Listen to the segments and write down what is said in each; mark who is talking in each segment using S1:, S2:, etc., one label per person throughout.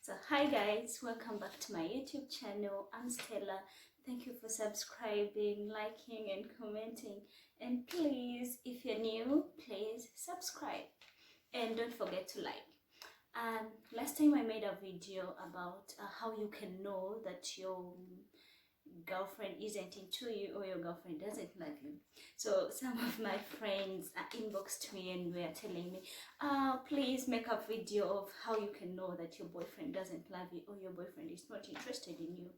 S1: So hi guys, welcome back to my YouTube channel. I'm Stella. Thank you for subscribing, liking and commenting. And please, if you're new, please subscribe. And don't forget to like. Last time I made a video about how you can know that your girlfriend isn't into you or your girlfriend doesn't love you. So some of my friends inboxed me and were telling me, please make a video of how you can know that your boyfriend doesn't love you or your boyfriend is not interested in you.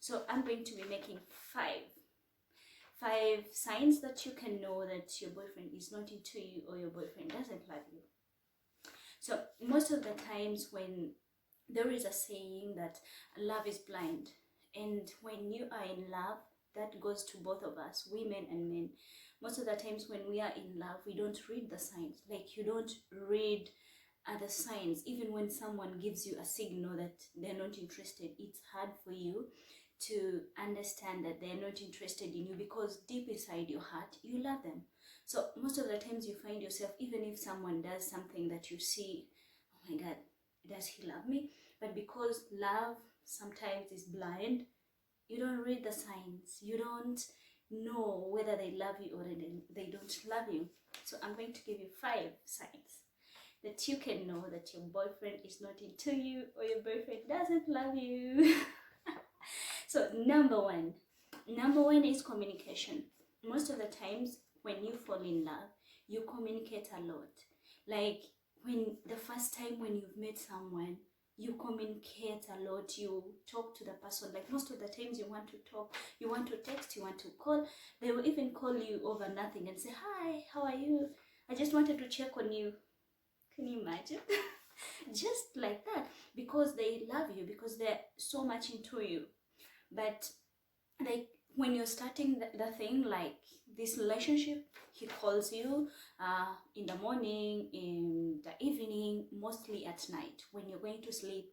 S1: So I'm going to be making five signs that you can know that your boyfriend is not into you or your boyfriend doesn't love you. So most of the times when there is a saying that love is blind, and when you are in love, that goes to both of us, women and men. Most of the times when we are in love, we don't read the signs. Like, you don't read the signs. Even when someone gives you a signal that they're not interested, it's hard for you to understand that they're not interested in you, because deep inside your heart, you love them. So most of the times you find yourself, even if someone does something that you see, oh my God, does he love me? But because love sometimes is blind, you don't read the signs. You don't know whether they love you or they don't love you. So I'm going to give you 5 signs that you can know that your boyfriend is not into you or your boyfriend doesn't love you. So number one is communication. Most of the times when you fall in love, you communicate a lot. Like, when the first time when you've met someone, you communicate a lot. You talk to the person. Like, most of the times you want to talk, you want to text, you want to call. They will even call you over nothing and say, hi, how are you? I just wanted to check on you. Can you imagine? Just like that, because they love you, because they're so much into you. But like, when you're starting the thing, like this relationship, he calls you in the morning, in the evening, mostly at night when you're going to sleep.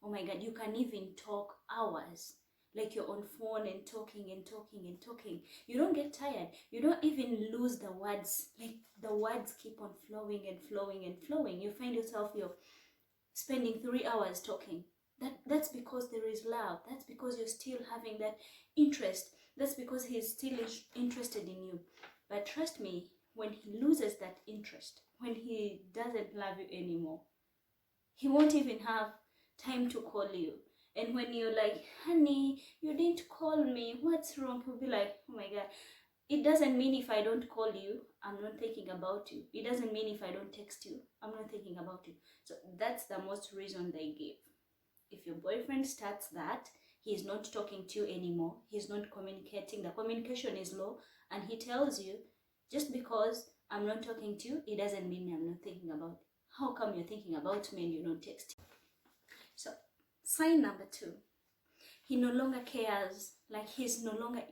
S1: Oh my God, you can even talk hours. Like, you're on phone and talking and talking and talking. You don't get tired. You don't even lose the words. Like, the words keep on flowing and flowing and flowing. You find yourself, you're spending 3 hours talking. That's because there is love. That's because you're still having that interest. That's because he's still interested in you. But trust me, when he loses that interest, when he doesn't love you anymore, he won't even have time to call you. And when you're like, honey, you didn't call me, what's wrong? He'll be like, oh my God, it doesn't mean if I don't call you, I'm not thinking about you. It doesn't mean if I don't text you, I'm not thinking about you. So that's the most reason they give. If your boyfriend starts that, he's not talking to you anymore, he's not communicating, the communication is low, and he tells you, just because I'm not talking to you, it doesn't mean I'm not thinking about you. How come you're thinking about me and you're not texting? So sign number 2, he no longer cares. Like, he's no longer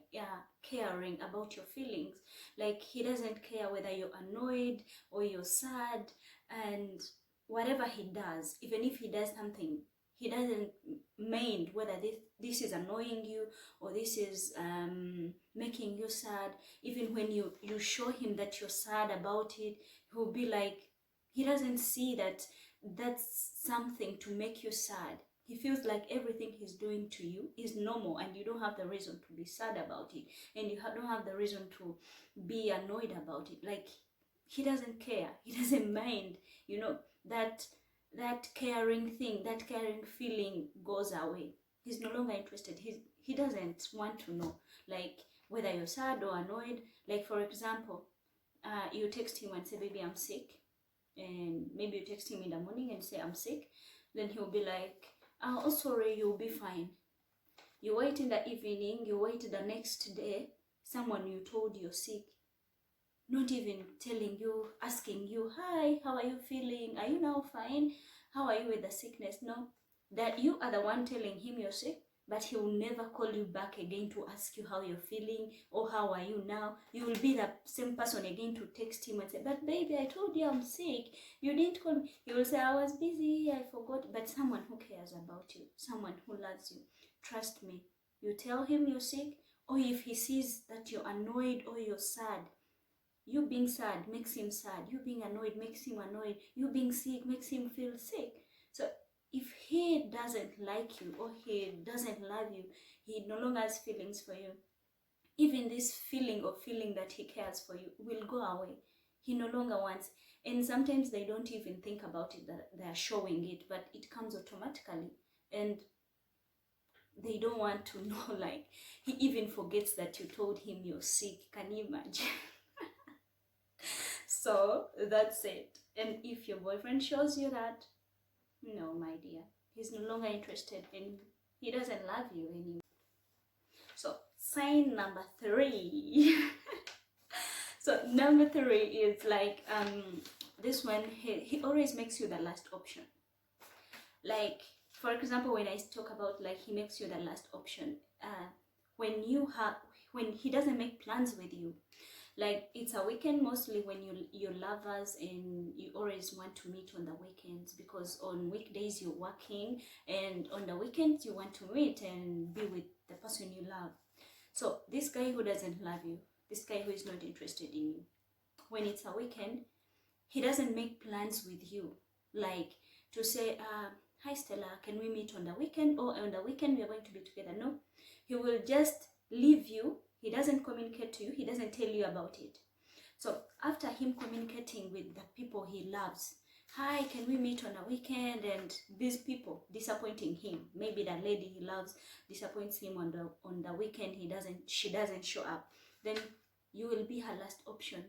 S1: caring about your feelings. Like, he doesn't care whether you're annoyed or you're sad. And whatever he does, even if he does something, he doesn't mind whether this is annoying you or this is making you sad. Even when you show him that you're sad about it, he'll be like, he doesn't see that that's something to make you sad. He feels like everything he's doing to you is normal, and you don't have the reason to be sad about it, and you don't have the reason to be annoyed about it. Like, he doesn't care. He doesn't mind. You know, that caring thing, that caring feeling goes away. He's no longer interested. He doesn't want to know, like, whether you're sad or annoyed. Like, for example, you text him and say, baby, I'm sick. And maybe you text him in the morning and say, I'm sick. Then he'll be like, oh, sorry, you'll be fine. You wait in the evening, you wait the next day, someone you told you're sick, not even telling you, asking you, hi, how are you feeling? Are you now fine? How are you with the sickness? No, that you are the one telling him you're sick, but he will never call you back again to ask you how you're feeling or how are you now. You will be the same person again to text him and say, but baby, I told you I'm sick. You didn't call me. He will say, I was busy, I forgot. But someone who cares about you, someone who loves you, trust me, you tell him you're sick, or if he sees that you're annoyed or you're sad, you being sad makes him sad. You being annoyed makes him annoyed. You being sick makes him feel sick. So if he doesn't like you or he doesn't love you, he no longer has feelings for you, even this feeling of feeling that he cares for you will go away. He no longer wants, and sometimes they don't even think about it that they are showing it, but it comes automatically, and they don't want to know. Like, he even forgets that you told him you're sick. Can you imagine? So that's it. And if your boyfriend shows you that, no, my dear, he's no longer interested in you. He doesn't love you anymore. So sign number 3. So number 3 is like this one, he always makes you the last option. Like, for example, when I talk about like he makes you the last option, when he doesn't make plans with you, like it's a weekend mostly when you're lovers and you always want to meet on the weekends, because on weekdays you're working and on the weekends you want to meet and be with the person you love. So this guy who doesn't love you, this guy who is not interested in you, when it's a weekend, he doesn't make plans with you, like to say, hi Stella, can we meet on the weekend, or on the weekend we are going to be together. No, he will just leave you. He doesn't communicate to you. He doesn't tell you about it. So after him communicating with the people he loves, hi, can we meet on a weekend, and these people disappointing him, maybe the lady he loves disappoints him on the weekend, she doesn't show up, then you will be her last option.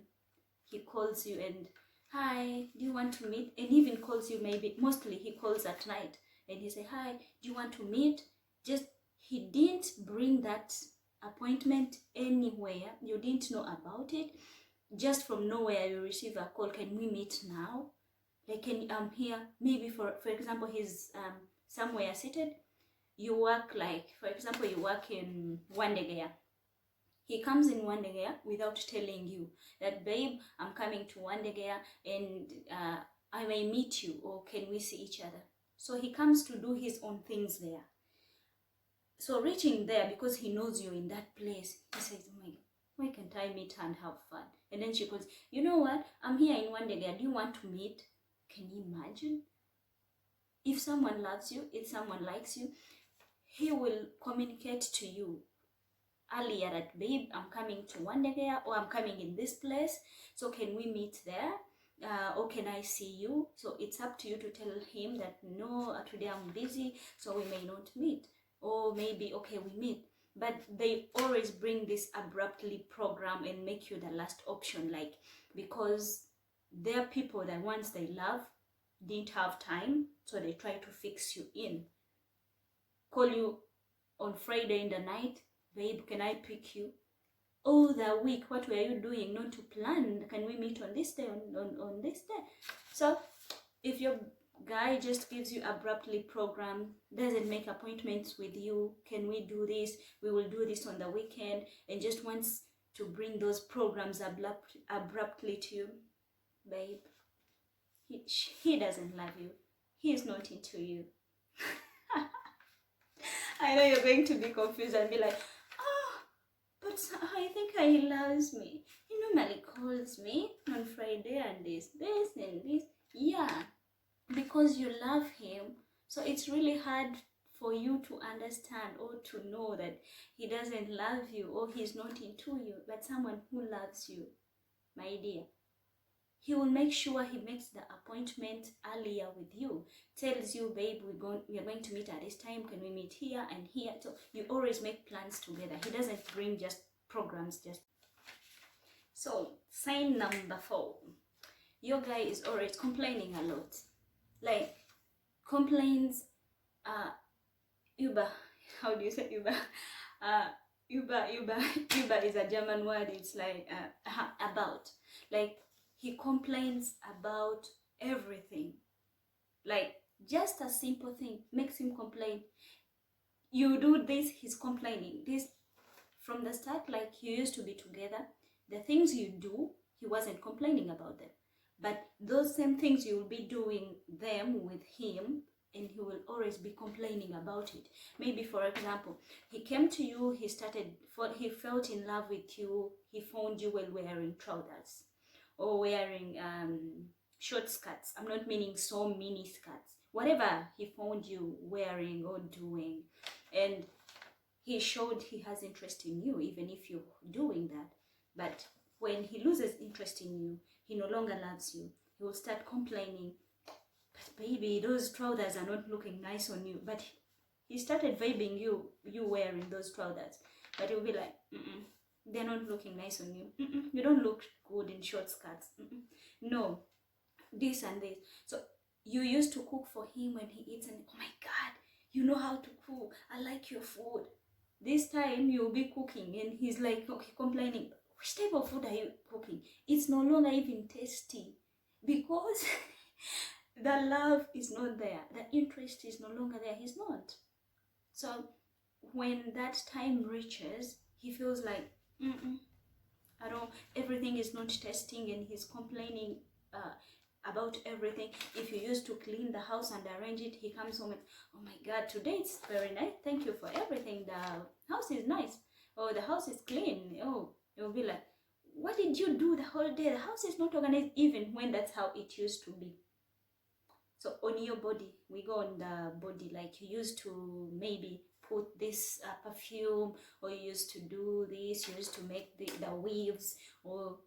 S1: He calls you and, hi, do you want to meet? And even calls you, maybe mostly he calls at night and he say, hi, do you want to meet? Just, he didn't bring that appointment anywhere. You didn't know about it. Just from nowhere you receive a call, can we meet now? Like, I'm here. Maybe for example, he's somewhere seated. You work, like for example, you work in Wandegea. He comes in Wandegea without telling you that, babe, I'm coming to Wandegea and I may meet you, or can we see each other? So he comes to do his own things there. So reaching there, because he knows you're in that place, he says, oh my God, why can't I meet her and have fun? And then she goes, you know what? I'm here in Wandegea. Do you want to meet? Can you imagine? If someone loves you, if someone likes you, he will communicate to you earlier that, babe, I'm coming to Wandegea, or I'm coming in this place, so can we meet there? Or can I see you? So it's up to you to tell him that, no, today I'm busy, so we may not meet. Or maybe, okay, we meet. But they always bring this abruptly program and make you the last option, like, because they're people that once they love didn't have time, so they try to fix you in. Call you on Friday in the night, babe, can I pick you? Oh, the week, what were you doing? Not to plan. Can we meet on this day, on this day? So if your guy just gives you abruptly program, doesn't make appointments with you, can we do this? We will do this on the weekend, and just wants to bring those programs abruptly to you, babe, he doesn't love you. He is not into you. I know you're going to be confused and be like, oh, but I think he loves me. He normally calls me on Friday and this and this. Yeah, because you love him. So it's really hard for you to understand or to know that he doesn't love you or he's not into you. But someone who loves you, my dear, he will make sure he makes the appointment earlier with you. Tells you, babe, we are going to meet at this time. Can we meet here and here? So you always make plans together. He doesn't bring just programs. So sign number 4. Your guy is always complaining a lot. Like, complains, Uber. How do you say Uber? Uber is a German word. It's like about. Like, he complains about everything. Like, just a simple thing makes him complain. You do this, he's complaining. This from the start, like, you used to be together. The things you do, he wasn't complaining about them. But those same things you will be doing them with him, and he will always be complaining about it. Maybe, for example, he came to you, he felt in love with you, he found you while wearing trousers or wearing short skirts. I'm not meaning so mini skirts. whatever he found you wearing or doing, and he showed he has interest in you, even if you're doing that. But when he loses interest in you, he no longer loves you. He will start complaining, but baby, those trousers are not looking nice on you. But he started vibing you wearing those trousers. But he'll be like, they're not looking nice on you. You don't look good in short skirts. No, this and this. So you used to cook for him when he eats, and oh my God, you know how to cook. I like your food. This time you'll be cooking and he's like, okay, complaining, which type of food are you cooking? It's no longer even tasty because the love is not there. The interest is no longer there. He's not. So when that time reaches, he feels like, I don't, everything is not tasting, and he's complaining about everything. If you used to clean the house and arrange it, he comes home and, oh my God, today it's very nice. Thank you for everything. The house is nice. Oh, the house is clean. Oh, you'll be like, what did you do the whole day? The house is not organized, even when that's how it used to be. So on your body, we go on the body, like you used to maybe put this perfume, or you used to do this, you used to make the weaves, or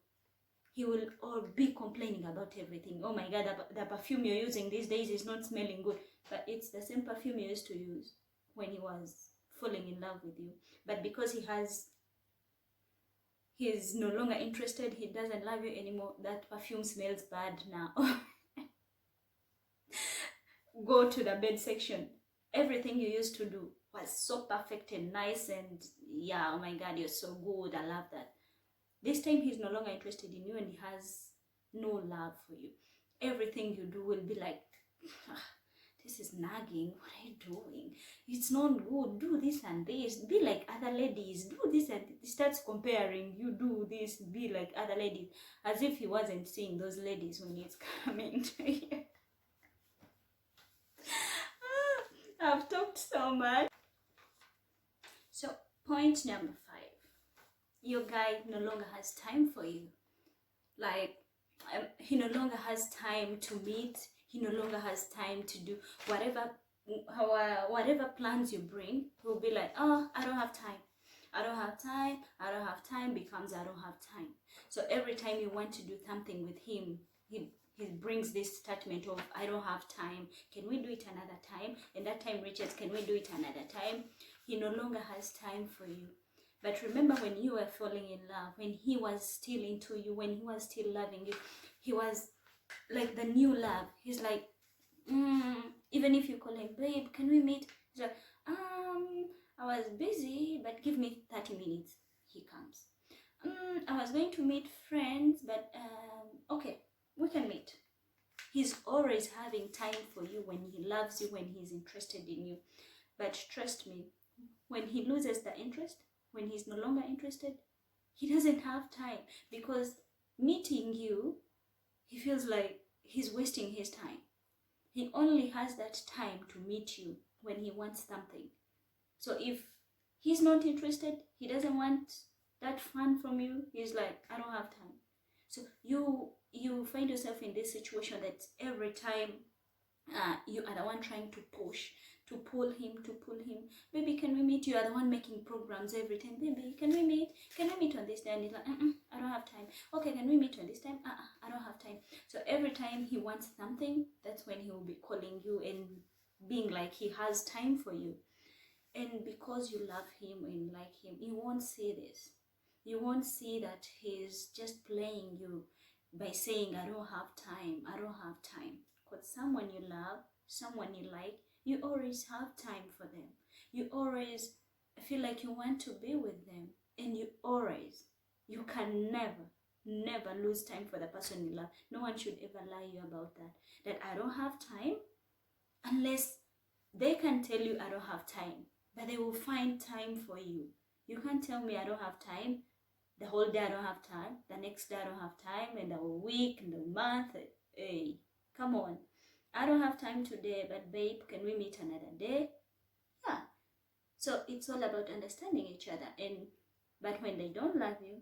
S1: he will all be complaining about everything. Oh my God, the perfume you're using these days is not smelling good. But it's the same perfume you used to use when he was falling in love with you. But because he's no longer interested, he doesn't love you anymore, that perfume smells bad now. Go to the bed section. Everything you used to do was so perfect and nice, and yeah, oh my God, you're so good, I love that. This time he's no longer interested in you, and he has no love for you. Everything you do will be like, this is nagging. What are you doing? It's not good. Do this and this. Be like other ladies. Do this, and he starts comparing. You do this. Be like other ladies, as if he wasn't seeing those ladies when he's coming to you. I've talked so much. So point number 5. Your guy no longer has time for you. Like, he no longer has time to meet. He no longer has time to do whatever plans you bring. He'll be like, oh, I don't have time. I don't have time. I don't have time becomes I don't have time. So every time you want to do something with him, he brings this statement of, I don't have time. Can we do it another time? And that time reaches, can we do it another time? He no longer has time for you. But remember, when you were falling in love, when he was still into you, when he was still loving you, he was like the new love. He's like, even if you call him, babe, can we meet? He's like, I was busy, but give me 30 minutes. He comes. I was going to meet friends, but okay, we can meet. He's always having time for you when he loves you, when he's interested in you. But trust me, when he loses the interest, when he's no longer interested, he doesn't have time, because meeting you, he feels like he's wasting his time. He only has that time to meet you when he wants something. So if he's not interested, he doesn't want that fun from you, he's like, I don't have time. So you find yourself in this situation that every time you are the one trying to push, to pull him. Baby, can we meet? You are the one making programs every time. Baby, can we meet? Can we meet on this day? And he's like, I don't have time. Okay, can we meet on this time? I don't have time. So every time he wants something, that's when he will be calling you and being like he has time for you. And because you love him and like him, you won't see this. You won't see that he's just playing you by saying, I don't have time. I don't have time. Because someone you love, someone you like, you always have time for them. You always feel like you want to be with them. And you can never lose time for the person you love. No one should ever lie you about that. That I don't have time, unless they can tell you I don't have time, but they will find time for you. You can't tell me I don't have time. The whole day I don't have time. The next day I don't have time. And the week and the month. Hey, come on. I don't have time today, but babe, can we meet another day? Yeah. So it's all about understanding each other. But when they don't love you,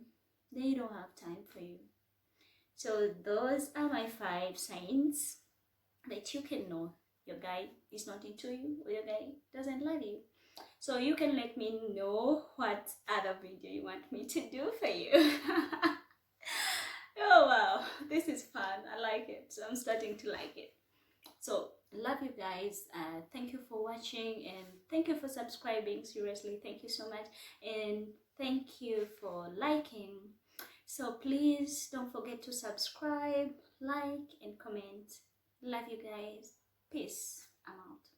S1: they don't have time for you. So those are my 5 signs that you can know your guy is not into you or your guy doesn't love you. So you can let me know what other video you want me to do for you. Oh wow, this is fun. I like it. So I'm starting to like it. So love you guys. Thank you for watching and thank you for subscribing. Seriously, thank you so much, and thank you for liking. So please don't forget to subscribe, like, and comment. Love you guys. Peace. I'm out.